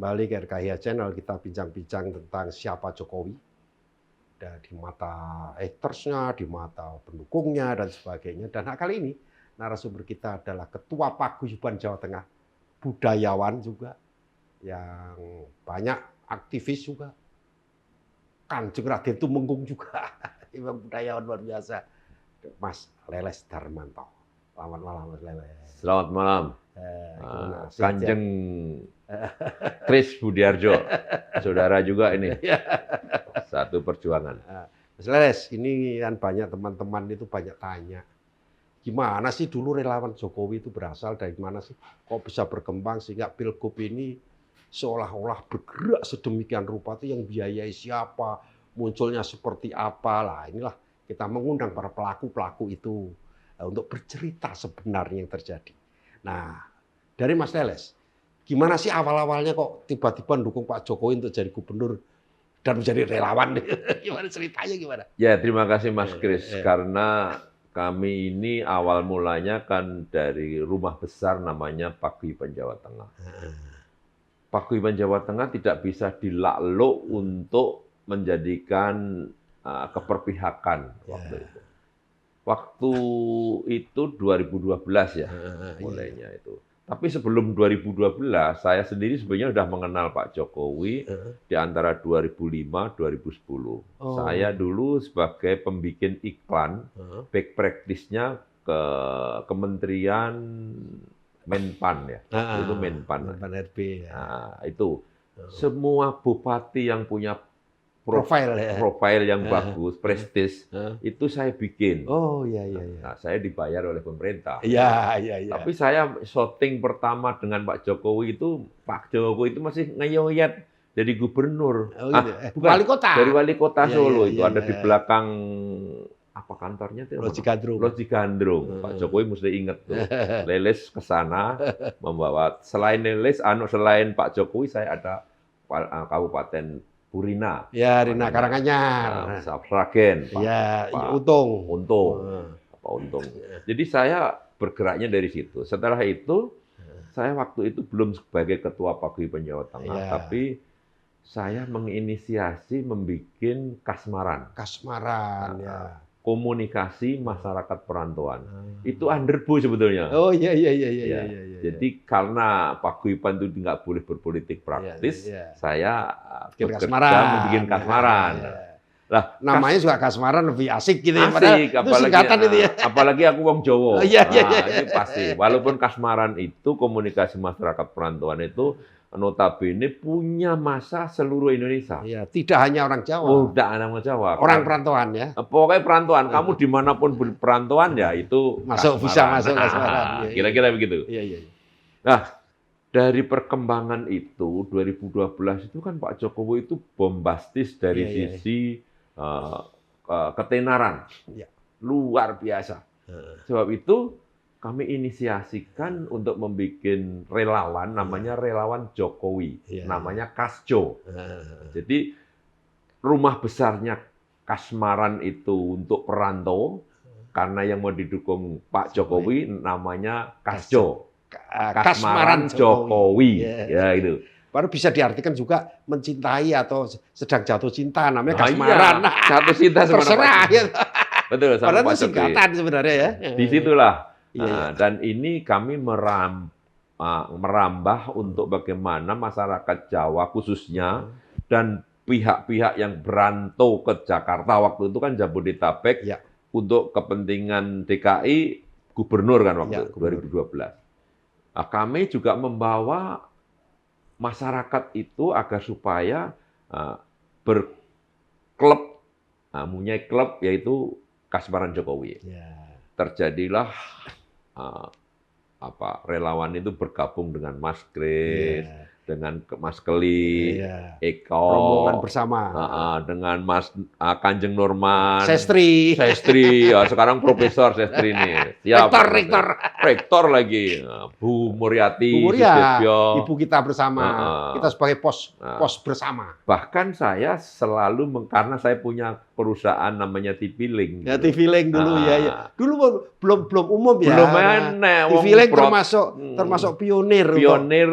Kembali ke RKIA Channel, kita bincang-bincang tentang siapa Jokowi. Dan di mata hatersnya, di mata pendukungnya, dan sebagainya. Dan kali ini, narasumber kita adalah Ketua Paguyuban Jawa Tengah, budayawan juga, yang banyak aktivis juga. Kanjeng Raden Tumenggung juga, memang budayawan luar biasa. Mas Leles Darmanto. Selamat malam, Mas Leles. Selamat malam. Kanjeng Kris Budiarjo, saudara juga ini, satu perjuangan. Mas Leles, ini kan banyak teman-teman itu banyak tanya, gimana sih dulu relawan Jokowi itu berasal dari mana sih? Kok bisa berkembang sehingga Pilgub ini seolah-olah bergerak sedemikian rupa, itu yang biayai siapa, munculnya seperti apa? Lah inilah kita mengundang para pelaku-pelaku itu untuk bercerita sebenarnya yang terjadi. Nah, dari Mas Leles, gimana sih awal-awalnya kok tiba-tiba mendukung Pak Jokowi untuk jadi gubernur dan menjadi relawan? Gimana ceritanya gimana? Ya, terima kasih Mas Kris, karena kami ini awal mulanya kan dari rumah besar namanya Paguyuban Jawa Tengah. Paguyuban Jawa Tengah tidak bisa dilakluk untuk menjadikan keperpihakan waktu itu. Waktu itu 2012 ya, mulainya itu. Tapi sebelum 2012, saya sendiri sebenarnya sudah mengenal Pak Jokowi di antara 2005-2010. Saya dulu sebagai pembikin iklan, back practice-nya ke Kementerian Menpan ya, itu Menpan. Menpan RB ya. Nah, itu semua bupati yang punya profil yang bagus, prestis, itu saya bikin. Oh iya. Nah, saya dibayar oleh pemerintah. Iya. Tapi saya syuting pertama dengan Pak Jokowi itu masih ngeyoyet jadi gubernur. Oh, gitu. Bukan, wali kota. Dari wali kota Solo itu ada di iya. belakang apa kantornya itu? Loji Gandrung. Loji Gandrung. Pak Jokowi mesti inget tuh. Leles ke sana membawa selain Leles, selain Pak Jokowi saya ada Kabupaten Purina. Ya, Rina Karanganyar. Sragen. Ya, Untung. Untung. Jadi saya bergeraknya dari situ. Setelah itu, saya waktu itu belum sebagai Ketua Paguyuban Jawa Tengah, tapi saya menginisiasi membuat kasmaran. Kasmaran, ya. Komunikasi masyarakat perantauan. Itu underbu sebetulnya. Oh iya. Jadi karena Paguyuban itu nggak boleh berpolitik praktis, saya bekerja membuat kasmaran. Lah, namanya juga kasmaran lebih asik gitu asik, ya. Itu singkatan itu ya. Apalagi aku wong Jawa. Iya. Itu pasti. Walaupun kasmaran itu komunikasi masyarakat perantauan itu notabene punya masa seluruh Indonesia. Iya, tidak hanya orang Jawa. Oh, tidak hanya orang Jawa. Orang perantauan ya. Pokoknya perantauan. Kamu dimanapun perantauan ya itu masuk, bisa masuk kasmaran. Kira-kira begitu. Iya. Nah, dari perkembangan itu 2012 itu kan Pak Jokowi itu bombastis dari sisi ketenaran. Ya. Luar biasa. Sebab itu kami inisiasikan untuk membuat relawan, namanya relawan Jokowi, namanya Kasjo. Jadi rumah besarnya kasmaran itu untuk perantau, karena yang mau didukung Pak Jokowi namanya Kasjo. Kasmaran Jokowi. Ya itu. Baru bisa diartikan juga mencintai atau sedang jatuh cinta, namanya kasmaran. Iya, jatuh cinta terserah. Ya. Betul, sama padahal Pak itu singkatan sebenarnya ya. Disitulah. Dan ini kami merambah untuk bagaimana masyarakat Jawa khususnya dan pihak-pihak yang berantau ke Jakarta waktu itu kan Jabodetabek untuk kepentingan DKI gubernur kan waktu 2012. Nah, kami juga membawa masyarakat itu agar supaya berklub, punya klub yaitu Kasmaran Jokowi. Terjadilah relawan itu bergabung dengan Mas Kris, dengan Mas Keli, Eko, rombongan bersama, dengan Mas Kanjeng Norman, Sestri, ya, sekarang Profesor Sestri ini, rektor lagi, Bu Muryati, ibu kita bersama, kita sebagai pos bersama. Bahkan saya selalu karena saya punya perusahaan namanya TV Link. Ya TV Link dulu ya. Dulu belum umum ya. Belum enak. TV Link termasuk pionir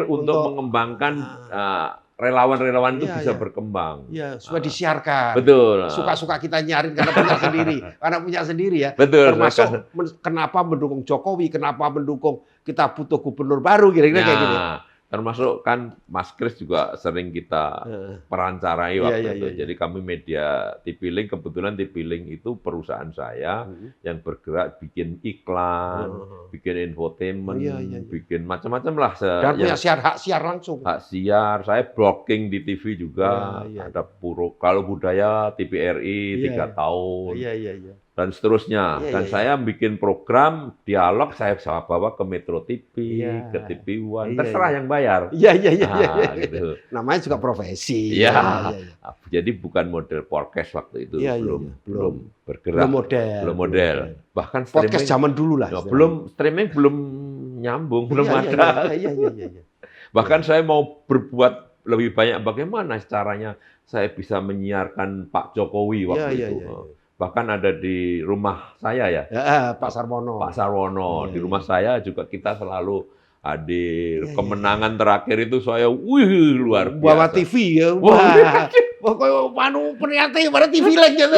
untuk mengembangkan kemudian relawan-relawan itu Iya, bisa iya. berkembang. Iya, supaya disiarkan. Betul. Suka-suka kita nyarin karena punya sendiri. Karena punya sendiri ya. Betul. Termasuk kenapa mendukung Jokowi, kenapa mendukung kita butuh gubernur baru, kira-kira kayak gitu. Termasuk kan Mas Kris juga sering kita perancarai Iya, waktu iya, itu. iya. Jadi kami media TV Link, kebetulan TV Link itu perusahaan saya yang bergerak bikin iklan, bikin infotainment, Iya, iya, iya. bikin macam-macam lah. Dan punya hak siar langsung. Hak siar, saya blocking di TV juga. Iya, iya. Ada Kalau Budaya, TVRI, Iya, 3 tahun. Iya, iya, iya. Dan seterusnya. Iya, Dan iya, saya bikin program dialog, saya bawa ke Metro TV, Iya. ke TV One, Iya, terserah iya. yang bayar. Iya, iya, iya. Gitu. Namanya juga profesi. Iya. Iya. Jadi bukan model podcast waktu itu, Iya, iya, belum iya. belum bergerak, Belum model. Bahkan Podcast streaming, zaman dulu lah. ya, streaming belum nyambung, belum ada. Iya, iya, iya, iya. Bahkan saya mau berbuat lebih banyak, bagaimana caranya saya bisa menyiarkan Pak Jokowi waktu Iya, itu. iya, iya. Bahkan ada di rumah saya ya, Pak Sarwono. Pak Sarwono. Iya, Di rumah saya juga kita selalu hadir. Iya, Kemenangan terakhir itu saya, luar biasa. Bawa TV ya. Wah. Pokoknya ternyata pada TV lagi kan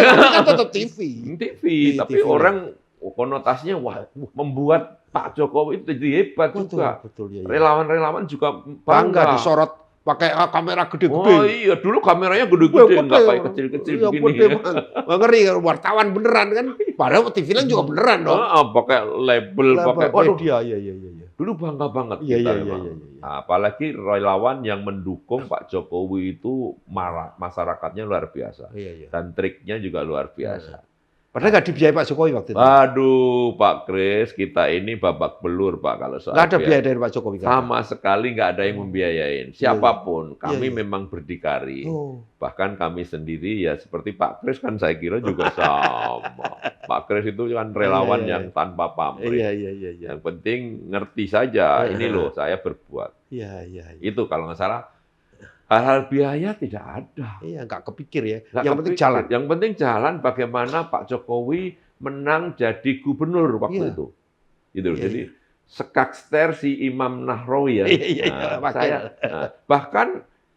tetap TV. TV, Di tapi TV. orang konotasinya wah membuat Pak Jokowi itu jadi hebat juga. Betul, ya. Relawan-relawan juga Bangga disorot pakai kamera gede-gede. Oh iya, dulu kameranya gede-gede, nggak kayak kecil-kecil Iya, begini. gede banget. Wah, ngeri kan wartawan beneran kan. Padahal TV lain juga beneran dong. Pakai label, pakai waduh. Iya, iya, iya, iya. Dulu bangga banget Iya, kita iya, iya, memang. iya, iya. Apalagi relawan yang mendukung Pak Jokowi itu masyarakatnya luar biasa. Iya, iya. Dan triknya juga luar biasa. Padahal nggak dibiayai Pak Jokowi waktu itu. Aduh, Pak Kris, kita ini babak belur, Pak, kalau soal Nggak ada biaya dari Pak Jokowi. Kan? sama sekali nggak ada yang membiayain. Siapapun, kami Iya, iya. memang berdikari. Oh. Bahkan kami sendiri ya seperti Pak Kris kan saya kira juga sama. Pak Kris itu kan relawan Iya, iya, yang tanpa pamrih. Iya, iya, iya, iya. Yang penting ngerti saja, ini loh saya berbuat. Iya, iya, iya. Itu kalau nggak salah, hal-hal biaya tidak ada. Iya, nggak kepikir ya. Nggak Yang penting kepikir. jalan. Yang penting jalan bagaimana Pak Jokowi menang jadi gubernur waktu Iya. itu. Gitu. Iya, Jadi sekakster si Imam Nahrawi ya. Iya, iya, iya, Bahkan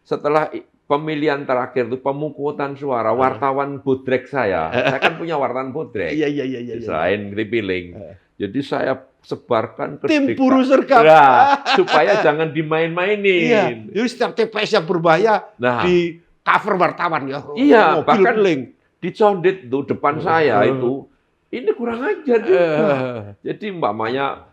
setelah pemilihan terakhir itu pemungutan suara, wartawan bodrek saya kan punya wartawan bodrek. Iya, iya, iya, iya. Selain TV Link. Jadi saya sebarkan ke Tim DKI. buruh sergap. Nah, supaya jangan dimain-mainin. Iya. Jadi setiap TPS yang berbahaya Nah, di cover wartawan ya. Iya, Mobil bahkan link. dicondet tuh depan saya itu. Ini kurang ajar juga. Jadi umpamanya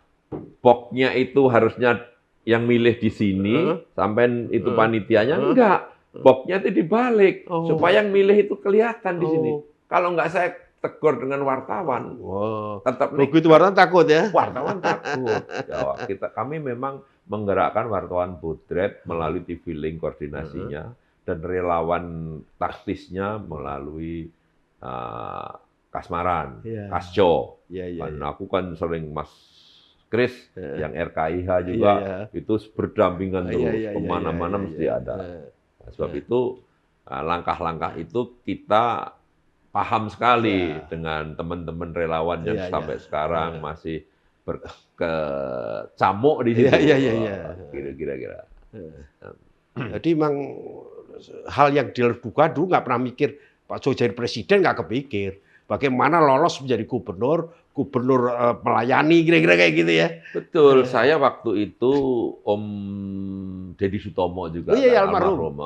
boxnya itu harusnya yang milih di sini, sampai itu panitianya enggak. Boxnya itu dibalik supaya yang milih itu kelihatan di sini. Kalau enggak saya tegur dengan wartawan. Tetap Begitu wartawan takut ya. wartawan takut. Ya, kami memang menggerakkan wartawan bodret melalui TV Link koordinasinya dan relawan taktisnya melalui Kasmaran, Kasco. Dan aku kan sering Mas Kris yang RKIH juga itu berdampingan terus kemana-mana mesti ada. Sebab itu langkah-langkah itu kita paham sekali dengan teman-teman relawan yang sampai sekarang masih berkecamuk di situ. Kira-kira. Jadi memang hal yang dilakukan dulu nggak pernah mikir Pak Jokowi jadi presiden, nggak kepikir. Bagaimana lolos menjadi gubernur melayani, kira-kira kayak gitu ya. Betul, saya waktu itu Om Deddy Sutomo juga, almarhum.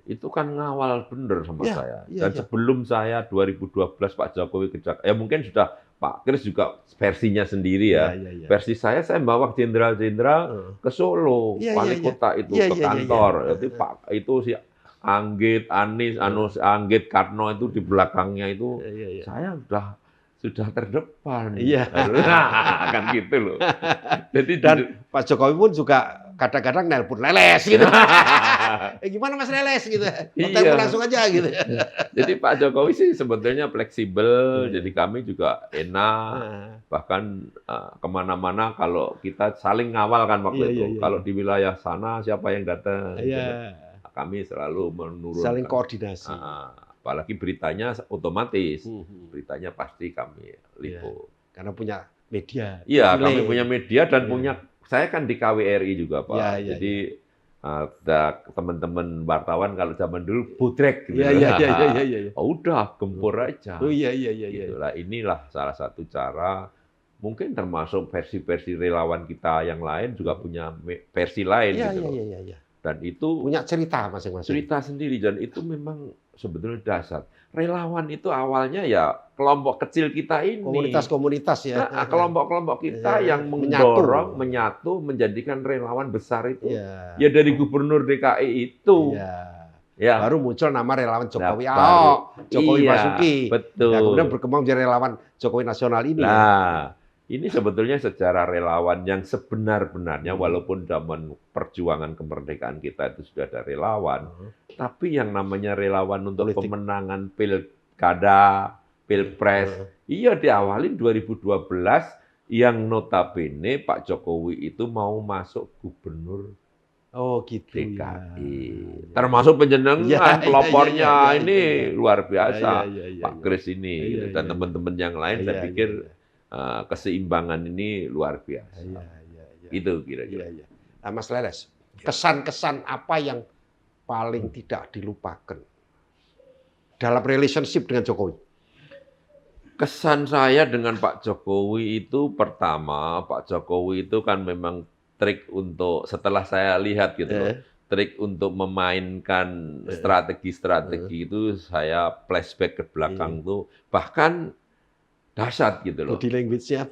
Itu kan ngawal bener sama saya. Iya, Dan sebelum saya 2012 Pak Jokowi ke Jakarta, ya mungkin sudah Pak Kris juga versinya sendiri ya. Versi saya bawa jenderal-jenderal ke Solo, wali kota itu ke kantor. Jadi Pak itu si Anggit, Anies, Anggit, Karno itu di belakangnya itu saya sudah terdepan. Kan gitu loh. Jadi dan Pak Jokowi pun juga kadang-kadang nelpon Leles gitu. Gimana Mas Leles gitu. Telepon langsung aja gitu. Jadi Pak Jokowi sih sebetulnya fleksibel, jadi kami juga enak. Bahkan kemana-mana kalau kita saling ngawal kan waktu itu. Kalau di wilayah sana siapa yang datang. Kami selalu menurunkan. Saling koordinasi. Apalagi beritanya otomatis. Beritanya pasti kami liput. Karena punya media. Iya, kami punya media dan punya, saya kan di KWRI juga Pak. Jadi ada teman-teman wartawan kalau zaman dulu budrek gitu. Iya. Oh, udah gempur aja. Oh iya. Gitu lah. Inilah salah satu cara, mungkin termasuk versi-versi relawan kita yang lain juga punya versi lain gitu loh. Iya. Dan itu Punya cerita masing-masing. cerita sendiri, dan itu memang sebetulnya dasar. Relawan itu awalnya ya kelompok kecil kita ini. Komunitas-komunitas ya. Nah, kelompok-kelompok kita yang mendorong, menyatu, menjadikan relawan besar itu. Iya. Ya dari Gubernur DKI itu. Iya. Ya. Baru muncul nama relawan Jokowi Nah, Ahok, Jokowi iya, Basuki. betul. Nah, kemudian berkembang menjadi relawan Jokowi Nasional ini. Nah, ini sebetulnya secara relawan yang sebenar-benarnya, walaupun zaman perjuangan kemerdekaan kita itu sudah ada relawan, tapi yang namanya relawan untuk Politik. pemenangan pilkada, pilpres, iya diawalin 2012 yang notabene Pak Jokowi itu mau masuk gubernur Oh gitu DKI. ya. Termasuk penjenengan, Iya, pelopornya iya. ini luar biasa. Iya. Pak Kris ini Iya, dan iya. teman-teman yang lain, saya pikir keseimbangan ini luar biasa. Iya. Itu kira-kira. Iya. Nah, Mas Leles, kesan-kesan apa yang paling tidak dilupakan dalam relationship dengan Jokowi? Kesan saya dengan Pak Jokowi itu, pertama, Pak Jokowi itu kan memang trik untuk, setelah saya lihat gitu loh, trik untuk memainkan strategi-strategi itu, saya flashback ke belakang tuh, bahkan dahsyat gitu loh. Body language-nya,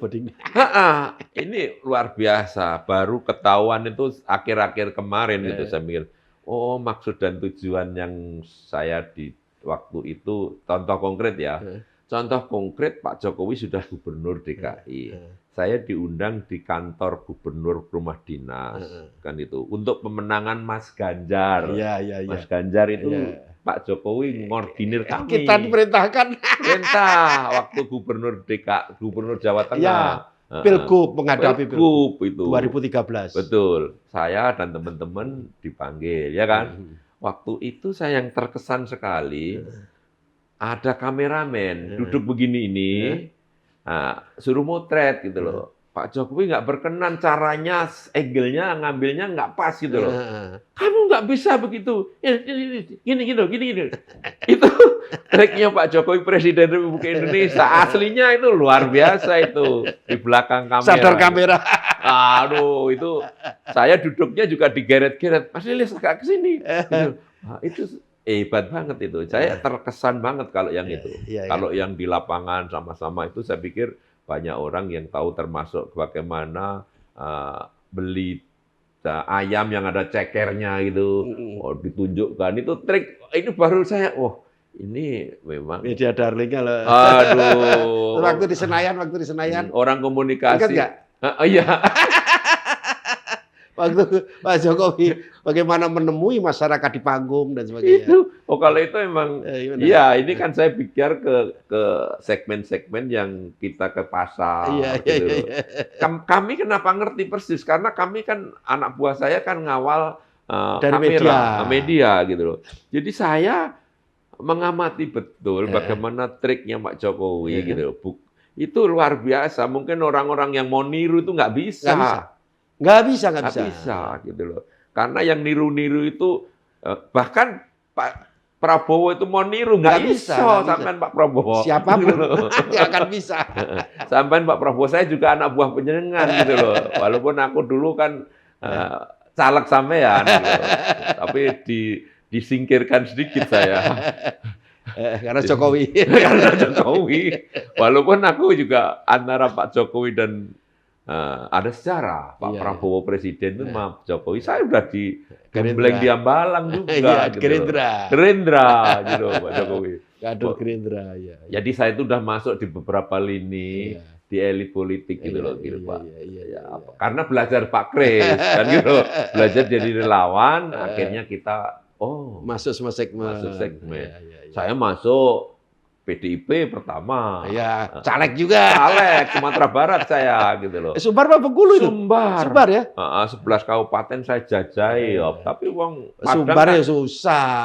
Ini luar biasa. Baru ketahuan itu akhir-akhir kemarin gitu. Saya mikir, oh maksud dan tujuan yang saya di waktu itu, contoh konkret ya. Contoh konkret, Pak Jokowi sudah gubernur DKI. Saya diundang di kantor gubernur rumah dinas, kan itu, untuk pemenangan Mas Ganjar. Iya. Mas Ganjar itu Pak Jokowi ngordinir kami. Kita diperintahkan. Perintah waktu gubernur gubernur Jawa Tengah. Pilgub, menghadapi Pilgub itu. 2013. Betul. Saya dan teman-teman dipanggil, ya kan? Waktu itu saya yang terkesan sekali, ada kameramen duduk begini ini, nah, suruh motret gitu loh. Pak Jokowi nggak berkenan, caranya, angle-nya, ngambilnya nggak pas gitu loh. Kamu nggak bisa begitu. Gini. Itu triknya Pak Jokowi, Presiden Republik Indonesia. Aslinya itu luar biasa itu. Di belakang kamera. Sadar kamera. Aduh, itu saya duduknya juga digeret-geret. Mas Lilis agak ke sini. Nah, itu hebat banget itu. Saya terkesan banget kalau yang itu. Kalau yang di lapangan sama-sama itu, saya pikir banyak orang yang tahu, termasuk bagaimana beli ayam yang ada cekernya gitu, ditunjukkan. Itu trik, ini baru saya, ini memang media darlingnya loh. Aduh. Waktu di Senayan. Orang komunikasi. Ingat nggak? Iya. Waktu Pak Jokowi bagaimana menemui masyarakat di panggung dan sebagainya. Kalau itu emang, iya, ini kan saya pikir ke segmen-segmen yang kita ke pasar. Gitu. Kami kenapa ngerti persis? Karena kami kan, anak buah saya kan ngawal dari kamera, media gitu loh. Jadi saya mengamati betul bagaimana triknya Pak Jokowi gitu loh. Itu luar biasa. Mungkin orang-orang yang mau niru itu nggak bisa. Nggak bisa gitu loh. Karena yang niru-niru itu, bahkan Pak Prabowo itu mau niru, nggak bisa sampean Pak Prabowo. Siapapun nggak akan bisa. Sampean Pak Prabowo, saya juga anak buah penjenengan gitu loh. Walaupun aku dulu kan caleg sampean, gitu. Tapi disingkirkan sedikit saya. Karena Jokowi. Karena Jokowi. Walaupun aku juga antara Pak Jokowi dan ada sejarah, Pak Prabowo presiden itu sama Jokowi, saya udah di Gembleng di Ambalang juga. Gitu. Gerindra gitu Pak Jokowi. Kader Gerindra, ya. Jadi saya itu udah masuk di beberapa lini di elit politik gitu loh, gitu Pak. Karena belajar Pak Kris, kan gitu. Belajar jadi relawan, akhirnya kita masuk semua segmen. Saya masuk PDIP pertama. Iya, caleg juga. Caleg Sumatera Barat saya gitu loh. Sumbar apa Bengkulu itu? Sumbar ya? 11 kabupaten saya jajahi, tapi wong Padang Sumbar ya susah.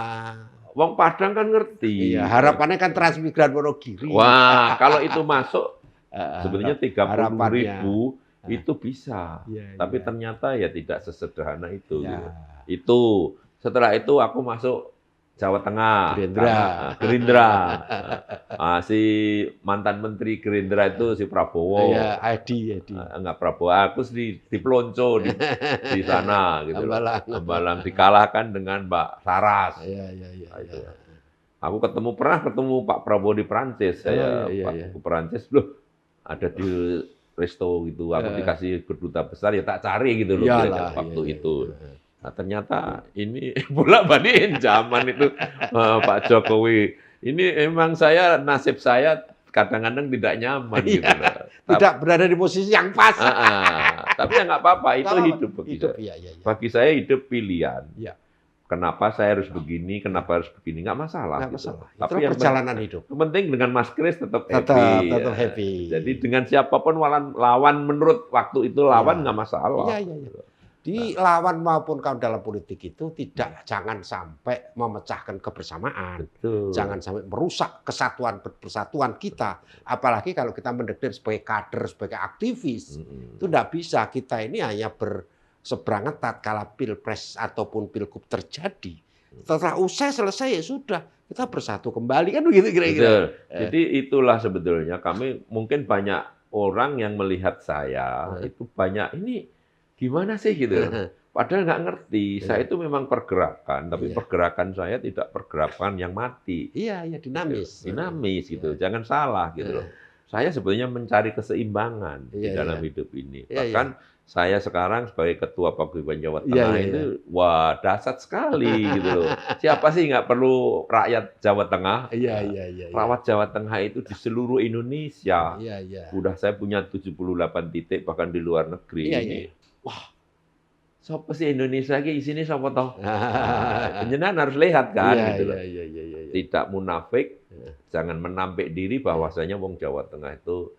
Wong Padang kan ngerti. Iya, harapannya kan transmigran Wonogiri. Wah, kalau itu masuk sebenarnya 30.000 itu bisa. Iya, Tapi iya. ternyata ya tidak sesederhana itu. Iya. Gitu. Itu setelah itu aku masuk Jawa Tengah Gerindra. karena Gerindra. Si mantan menteri Gerindra itu si Prabowo. Iya, Edi. Enggak Prabowo, aku di pelonco di sana gitu loh. Hambalang. Hambalang dikalahkan dengan Mbak Saras. Iya. Itu. Aku pernah ketemu Pak Prabowo di Prancis. Saya iya. ke Prancis loh, ada di resto gitu. Aku dikasih berduta besar ya tak cari gitu loh kira-kira waktu itu. Nah, ternyata ini bolak-balik zaman itu Pak Jokowi. Ini emang nasib saya kadang-kadang tidak nyaman gitu loh. Tidak berada di posisi yang pas. Tapi ya nggak apa-apa, itu hidup bagi saya. Iya. Bagi saya hidup pilihan. Iya. Kenapa saya harus begini, kenapa harus begini, nggak masalah. Nggak gitu. masalah. Tapi Itu yang perjalanan hidup. penting dengan Mas Kris tetap happy. Jadi dengan siapapun lawan menurut waktu itu lawan nggak masalah. Iya. Di lawan maupun kawan dalam politik itu jangan sampai memecahkan kebersamaan. Betul. Jangan sampai merusak persatuan kita. Apalagi kalau kita mendeklar sebagai kader, sebagai aktivis. Itu tidak bisa. Kita ini hanya berseberangan tatkala pilpres ataupun pilgub terjadi. Setelah selesai ya sudah. Kita bersatu kembali. Kan begitu kira-kira. Jadi itulah sebetulnya kami mungkin banyak orang yang melihat saya itu banyak ini gimana sih gitu. Padahal nggak ngerti. Saya itu memang pergerakan, tapi pergerakan saya tidak pergerakan yang mati. Iya, dinamis. Dinamis gitu. Jangan salah gitu loh. Saya sebetulnya mencari keseimbangan di dalam hidup ini. Bahkan saya sekarang sebagai ketua Paguyuban Jawa Tengah itu wah dahsyat sekali gitu loh. Siapa sih nggak perlu rakyat Jawa Tengah? Iya. Rawat Jawa Tengah itu di seluruh Indonesia. Iya. Udah saya punya 78 titik bahkan di luar negeri. Iya. Wah, siapa sih Indonesia lagi sini siapa toh? Penjenengan harus lihat kan gitu loh. Iya. Tidak munafik, jangan menampik diri bahwasanya wong Jawa Tengah itu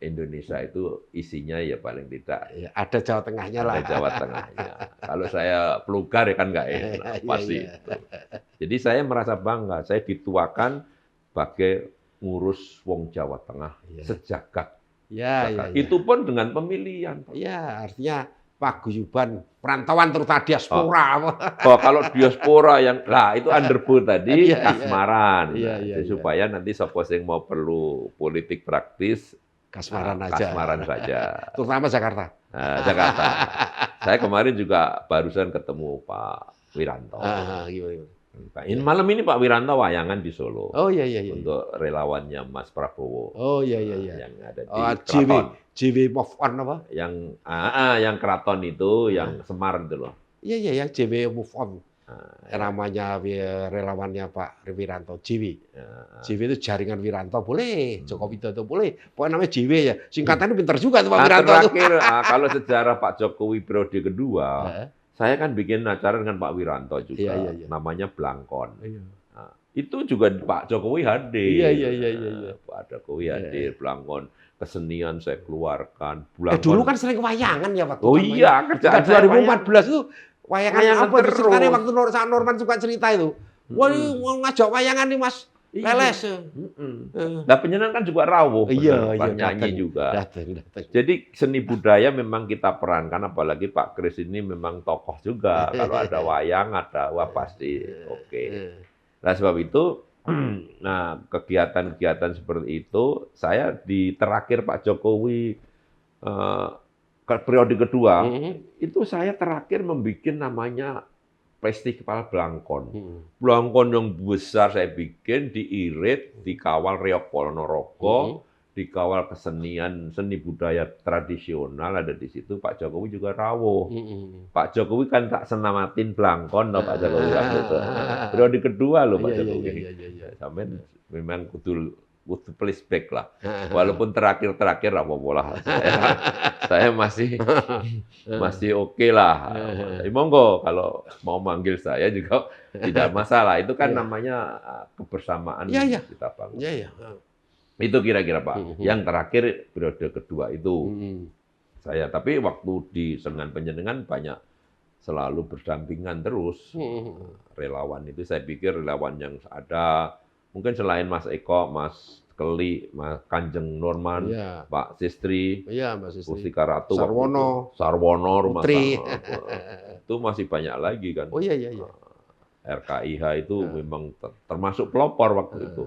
Indonesia itu isinya ya paling tidak ada Jawa Tengahnya lah. Ada Jawa Tengahnya. Kalau saya pelukar ya kan nggak enak pasti. Jadi saya merasa bangga, saya dituakan sebagai ngurus wong Jawa Tengah sejagat. Itu pun dengan pemilihan. Iya, artinya paguyuban perantauan terutama diaspora. Kalau diaspora itu underboot tadi kasmaran. Supaya nanti siapa yang mau perlu politik praktis kasmaran saja. Terutama Jakarta. Jakarta. Saya kemarin juga barusan ketemu Pak Wiranto. Ini malam ini Pak Wiranto wayangan di Solo. Oh iya. Untuk relawannya Mas Prabowo. Oh iya. Yang ada di Keraton. JW Move On apa? Yang Keraton itu, yang Semar itu loh. Iya, JW Move On. Namanya relawannya Pak Wiranto, JW. JW itu jaringan Wiranto boleh, Joko Widodo boleh. Pokoknya namanya JW ya. Singkatannya pintar juga tuh Pak Wiranto. Terakhir, kalau sejarah Pak Jokowi periode kedua, saya kan bikin acara dengan Pak Wiranto juga, namanya Blangkon. Nah, itu juga Pak Jokowi hadir. Iya. Pak Jokowi hadir, Blangkon. Kesenian saya keluarkan. Dulu kan sering wayangan ya Pak. Oh iya, kerjaan 2014 itu wayangan apa terus. ceritanya waktu Norman suka cerita itu. Wah, ngajak wayangan nih Mas. Leles. Nah, penyenang kan juga rawuh. Iya, nyanyi juga. Datang. Jadi seni budaya memang kita perankan, apalagi Pak Kris ini memang tokoh juga. Kalau ada wayang, wah pasti oke. Nah, sebab itu, kegiatan-kegiatan seperti itu, saya di terakhir Pak Jokowi periode kedua, itu saya terakhir membuat namanya Festival Blangkon. Blangkon yang besar saya bikin di Irit, dikawal Reok Ponorogo, dikawal kesenian seni budaya tradisional ada di situ. Pak Jokowi juga rawuh. Pak Jokowi kan tak senamatin Blangkon loh Pak Jokowi waktu itu. Periode kedua loh Pak Jokowi. Sampai memang kudu please back lah. Walaupun terakhir apa-apa lah. Saya masih oke lah. Monggo kalau mau manggil saya juga tidak masalah. Itu kan namanya kebersamaan kita bangun. Itu kira-kira Pak. Yang terakhir periode kedua itu saya. Tapi waktu di Sengan Penjenengan banyak selalu berdampingan terus. Relawan itu saya pikir relawan yang ada mungkin selain Mas Eko, Mas Keli, Mas Kanjeng Norman, Iya. Pak Sistri, Iya, Mbak Sistri. Mustika Ratu, Sarwono. Sarwono, rumah Putri. itu masih banyak lagi kan. Oh iya, iya, iya. RKIH itu memang termasuk pelopor waktu itu.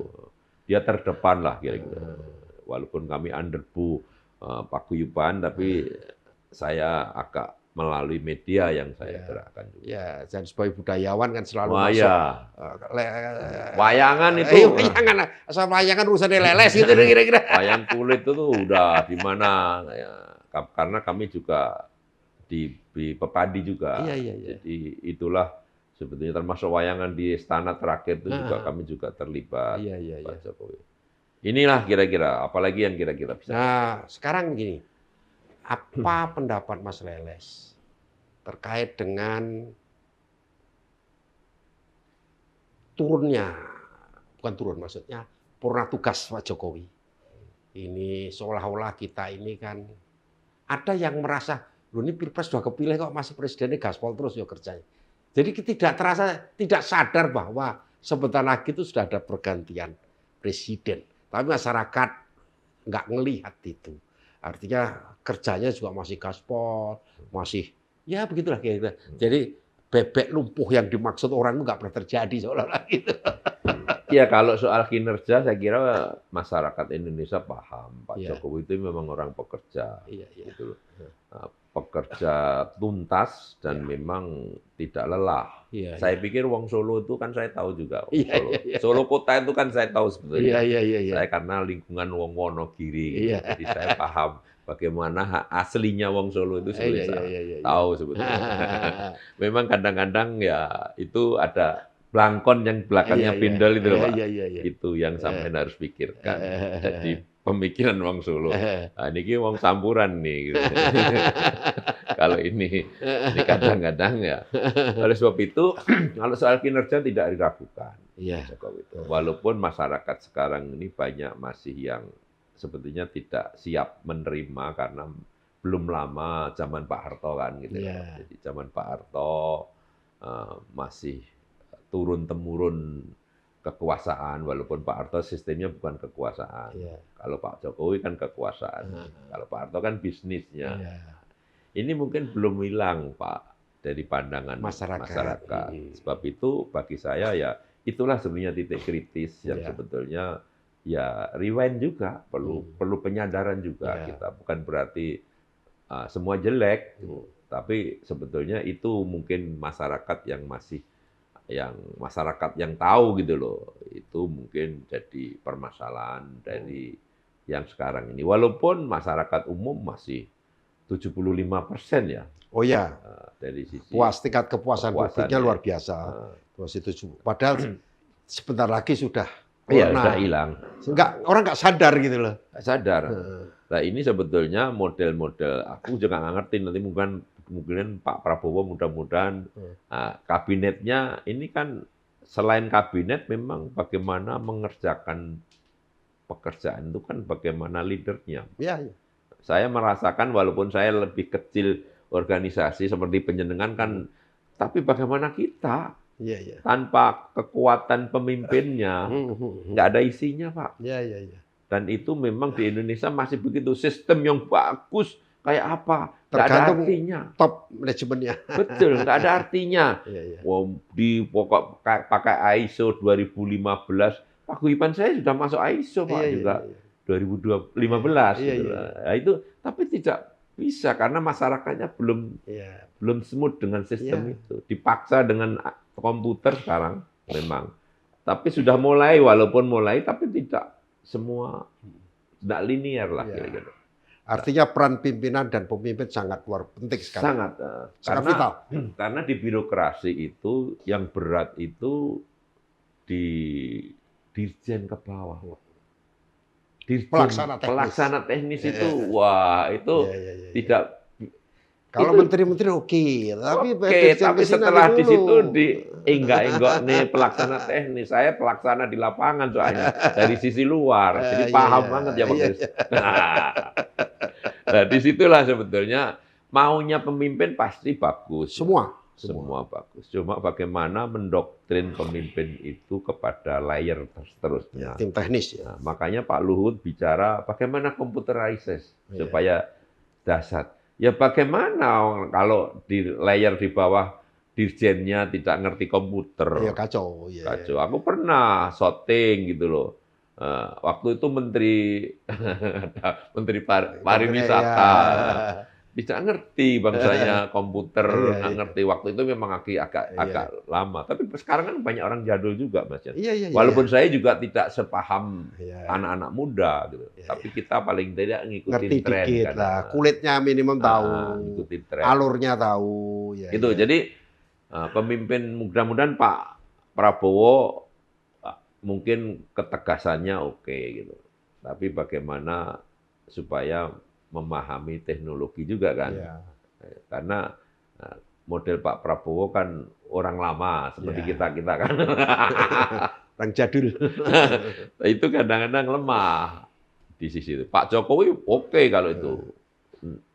Dia terdepan lah kira-kira. Walaupun kami underbu paguyuban, tapi saya agak melalui media yang saya gerakkan juga. Ya, dan sebagai budayawan kan selalu Wah, masuk. ya. Wayangan itu. Wayangan, asal wayangan urusannya leles gitu kira-kira. Wayang kulit itu udah di mana ya. Karena kami juga di Pepadi juga. Iya, iya, iya. Jadi itulah sebetulnya termasuk wayangan di istana terakhir itu juga kami juga terlibat. Iya, iya, Pak iya. Jokowi. Inilah kira-kira, apalagi yang kira-kira bisa. Nah, sekarang begini, apa pendapat Mas Leles terkait dengan turunnya, bukan turun maksudnya, purna tugas Pak Jokowi. Ini seolah-olah kita ini kan, ada yang merasa, loh ini Pilpres sudah kepilih kok masih presidennya gaspol terus ya kerjanya. Jadi tidak terasa, tidak sadar bahwa sebentar lagi itu sudah ada pergantian presiden. Tapi masyarakat nggak ngelihat itu. Artinya kerjanya juga masih gaspol, masih ya begitulah kira-kira. Jadi bebek lumpuh yang dimaksud orang itu nggak pernah terjadi seolah-olah gitu. Ya kalau soal kinerja saya kira masyarakat Indonesia paham Pak Jokowi itu memang orang pekerja, gitu loh. Pekerja tuntas dan memang tidak lelah. Saya pikir Wong Solo itu kan saya tahu juga. Solo kota itu kan saya tahu sebetulnya. Saya karena lingkungan Wong Wonogiri, jadi saya paham bagaimana aslinya Wong Solo itu sebenarnya tahu sebetulnya. Memang kadang-kadang ya itu ada Blangkon yang belakangnya pindel itu loh Pak. Itu yang sampai harus pikirkan. Jadi pemikiran Wong Solo. Nah, ini Wong Sampuran nih. Gitu. Kalau ini kadang-kadang ya. Oleh sebab itu, kalau soal kinerja tidak diragukan. Walaupun masyarakat sekarang ini banyak masih yang sebetulnya tidak siap menerima karena belum lama zaman Pak Harto kan gitu. Jadi zaman Pak Harto masih turun-temurun kekuasaan, walaupun Pak Harto sistemnya bukan kekuasaan. Kalau Pak Jokowi kan kekuasaan. Kalau Pak Harto kan bisnisnya. Ini mungkin belum hilang, Pak, dari pandangan masyarakat. Sebab itu bagi saya ya itulah sebenarnya titik kritis yang sebetulnya ya rewind juga, perlu penyadaran juga kita. Bukan berarti semua jelek, tapi sebetulnya itu mungkin masyarakat yang tahu gitu loh, itu mungkin jadi permasalahan dari yang sekarang ini. Walaupun masyarakat umum masih 75% ya. Oh ya, dari sisi tingkat kepuasan publiknya luar biasa. Padahal sebentar lagi sudah hilang. Orang nggak sadar gitu loh. Nggak sadar. Nah ini sebetulnya model-model, aku juga nggak ngerti nanti mungkin Pak Prabowo mudah-mudahan kabinetnya ini kan selain kabinet memang bagaimana mengerjakan pekerjaan itu kan bagaimana leadernya. Saya merasakan walaupun saya lebih kecil organisasi seperti penjenengan kan, tapi bagaimana kita tanpa kekuatan pemimpinnya nggak ada isinya Pak. Dan itu memang di Indonesia masih begitu, sistem yang bagus kayak apa? Nggak ada artinya. Top manajemennya. Betul, nggak ada artinya. Di pokok pakai ISO 2015, paguyuban saya sudah masuk ISO Pak juga 2015. Gitu. Nah, itu tapi tidak bisa karena masyarakatnya belum smooth dengan sistem itu. Dipaksa dengan komputer sekarang memang. Tapi sudah mulai, walaupun mulai, tapi tidak semua, tidak linear lah kira-kira. Artinya peran pimpinan dan pemimpin sangat penting sekali. Sangat vital. Karena di birokrasi itu yang berat itu di dirjen ke bawah. Pelaksana teknis itu, wah itu tidak. Kalau menteri-menteri oke, tapi setelah di situ enggak nih pelaksana teknis. Saya pelaksana di lapangan soalnya dari sisi luar, jadi paham banget ya Pak Kris. Nah, disitulah sebetulnya maunya pemimpin pasti bagus. Semua Semua bagus. Cuma bagaimana mendoktrin pemimpin itu kepada layer seterusnya. Tim teknis ya. Nah, makanya Pak Luhut bicara bagaimana computerized supaya dahsyat. Ya bagaimana kalau di layer di bawah dirjennya tidak ngerti komputer. Ya kacau. Ya, kacau. Aku pernah shooting gitu loh. Waktu itu Menteri Pariwisata. Tidak ngerti bangsanya komputer, nggak ngerti. Waktu itu memang agak lama. Tapi sekarang kan banyak orang jadul juga, Mas. Walaupun saya juga tidak sepaham anak-anak muda, gitu. Tapi kita paling tidak ngikutin ngerti tren. Dikit Kan. lah. Kulitnya minimum tahu, ngikutin tren. alurnya tahu. Gitu. Jadi pemimpin mudah-mudahan Pak Prabowo mungkin ketegasannya oke, gitu. Tapi bagaimana supaya memahami teknologi juga kan, karena model Pak Prabowo kan orang lama seperti kita kan, orang jadul. Itu kadang-kadang lemah di sisi itu. Pak Jokowi oke kalau itu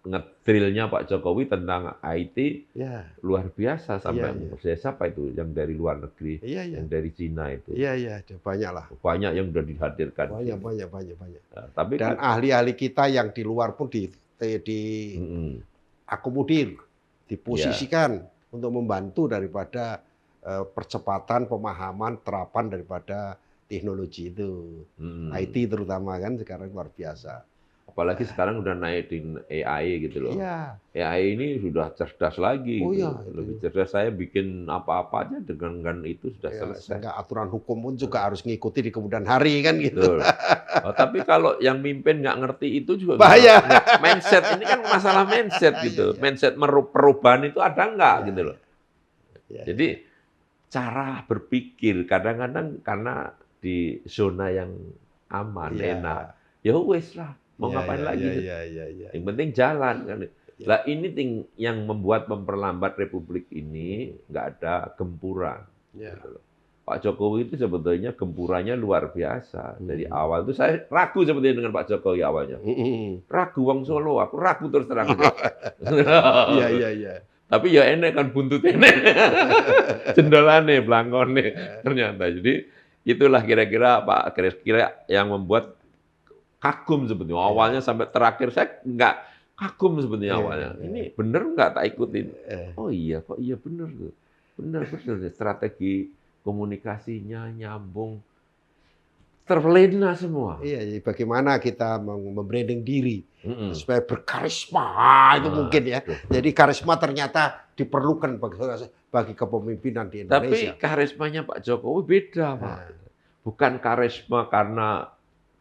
ngedrillnya Pak Jokowi tentang IT luar biasa sampai siapa itu yang dari luar negeri, yang dari Cina itu. Iya, banyak lah. Banyak yang sudah dihadirkan. Banyak. Nah, tapi dan ahli-ahli kita yang di luar pun akomodir, diposisikan untuk membantu daripada percepatan pemahaman terapan daripada teknologi itu. IT terutama kan sekarang luar biasa. Apalagi sekarang udah naik di AI gitu loh. AI ini sudah cerdas lagi. Lebih cerdas. Saya bikin apa-apa aja dengan itu sudah selesai. Sehingga aturan hukum pun juga harus ngikuti di kemudian hari kan gitu. Tapi kalau yang mimpin nggak ngerti itu juga bahaya. Mindset ini kan masalah mindset gitu. Mindset perubahan itu ada nggak gitu loh. Jadi cara berpikir kadang-kadang karena di zona yang aman, enak. Ya wes lah. Mau ngapain lagi? Yang penting jalan kan. Lah ini yang memperlambat Republik ini nggak ada gempuran. Gitu. Pak Jokowi itu sebetulnya gempurannya luar biasa dari awal itu saya ragu sebetulnya dengan Pak Jokowi awalnya. Ragu Wong Solo, aku ragu terus terang. Iya. Tapi ya enek kan buntut enek, jendolane, blangkone ternyata. Jadi itulah kira-kira Pak kira-kira yang membuat kagum sebetulnya. Awalnya sampai terakhir saya nggak kagum sebetulnya awalnya. Ini bener nggak tak ikutin? Oh iya, kok iya bener tuh. Bener. Strategi komunikasinya nyambung. Terlena semua. Iya, bagaimana kita membranding diri supaya berkarisma itu mungkin ya. Jadi karisma ternyata diperlukan bagi kepemimpinan di Indonesia. Tapi karismanya Pak Jokowi beda, Pak. Bukan karisma karena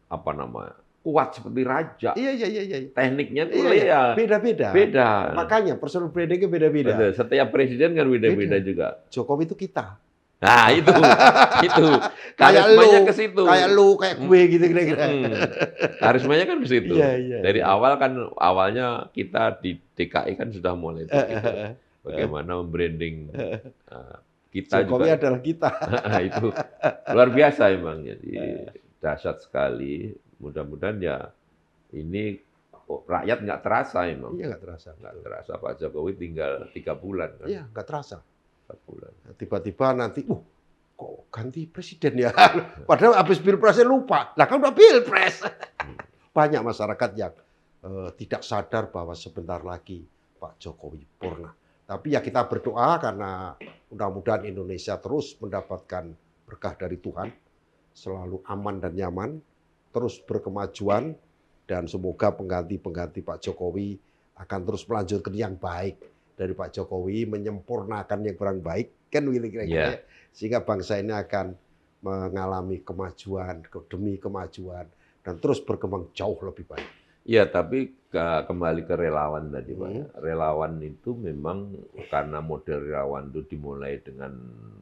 apa namanya? Kuat seperti raja. Iya. Tekniknya itu beda. Makanya personal brandingnya beda-beda. Setiap presiden kan beda-beda juga. Jokowi itu kita. Nah itu karismanya ke situ. Kayak lu, kayak gue gitu kira-kira. Karismanya kan ke situ. Iya. Dari awal kan awalnya kita di DKI kan sudah mulai itu. Bagaimana membranding kita Jokowi juga. adalah kita. Itu luar biasa emang. Jadi dahsyat sekali. Mudah-mudahan ya ini rakyat nggak terasa emang. Iya nggak terasa. Pak Jokowi tinggal 3 bulan kan. Iya nggak terasa. 4 bulan. Tiba-tiba nanti, kok ganti presiden ya? Padahal habis pilpresnya lupa. Lah kan udah pilpres. Banyak masyarakat yang tidak sadar bahwa sebentar lagi Pak Jokowi purna. Tapi ya kita berdoa karena mudah-mudahan Indonesia terus mendapatkan berkah dari Tuhan, selalu aman dan nyaman, terus berkemajuan, dan semoga pengganti-pengganti Pak Jokowi akan terus melanjutkan yang baik dari Pak Jokowi, menyempurnakan yang kurang baik, kan kira-kira. Sehingga bangsa ini akan mengalami kemajuan demi kemajuan dan terus berkembang jauh lebih baik. Iya, tapi kembali ke relawan tadi, Pak. Relawan itu memang karena model relawan itu dimulai dengan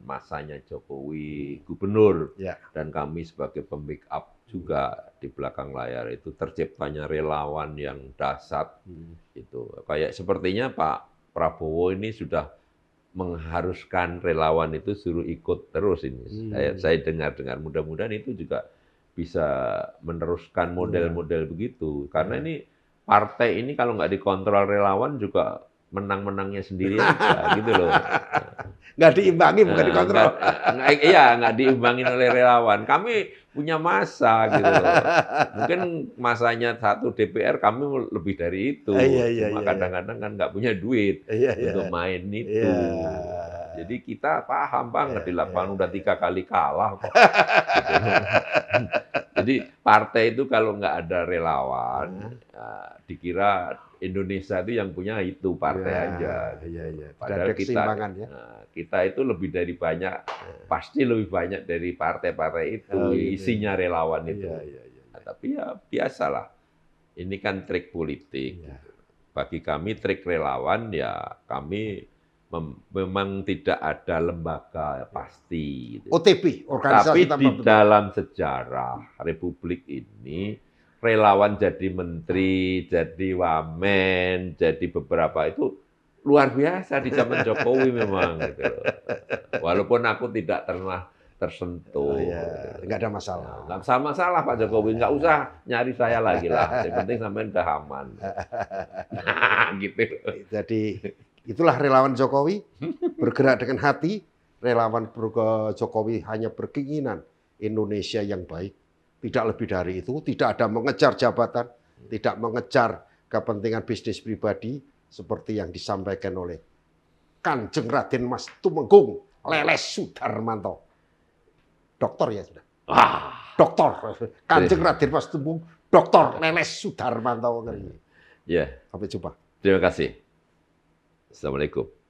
masanya Jokowi gubernur, dan kami sebagai pembackup juga di belakang layar itu terciptanya relawan yang dahsyat. Itu kayak sepertinya Pak Prabowo ini sudah mengharuskan relawan itu suruh ikut terus ini. Saya dengar-dengar, mudah-mudahan itu juga bisa meneruskan model-model begitu. Karena ini partai ini kalau nggak dikontrol relawan juga menang-menangnya sendiri aja gitu loh. Nggak diimbangi, bukan dikontrol. Iya, nggak diimbangin oleh relawan. Kami punya masa gitu loh. Mungkin masanya satu DPR kami lebih dari itu. Cuma kadang-kadang kan nggak punya duit untuk main itu. Jadi kita paham banget di lapangan udah 3 kali kalah kok. Gitu. Jadi partai itu kalau nggak ada relawan, ya, dikira Indonesia itu yang punya itu partai aja. Padahal kita itu lebih dari banyak, pasti lebih banyak dari partai-partai itu, isinya relawan itu. Nah, tapi ya biasalah, ini kan trik politik. Bagi kami trik relawan ya kami memang tidak ada lembaga pasti. Gitu. OTP, organisasi. Tapi di dalam sejarah Republik ini, relawan jadi menteri, jadi wamen, jadi beberapa itu luar biasa di zaman Jokowi memang. Gitu. Walaupun aku tidak pernah tersentuh. Nggak ada masalah. Nggak masalah Pak Jokowi, nggak usah nyari saya lagi lah. Yang penting sampai udah aman. Nah, gitu. Jadi itulah relawan Jokowi, bergerak dengan hati. Relawan Jokowi hanya berkeinginan Indonesia yang baik. Tidak lebih dari itu, tidak ada mengejar jabatan, tidak mengejar kepentingan bisnis pribadi, seperti yang disampaikan oleh Kanjeng Raden Mas Tumenggung Leles Sudarmanto. Doktor ya sudah. Doktor. Kanjeng Raden Mas Tumenggung, Doktor Leles Sudarmanto. Ya. Sampai jumpa. Terima kasih. Assalamualaikum.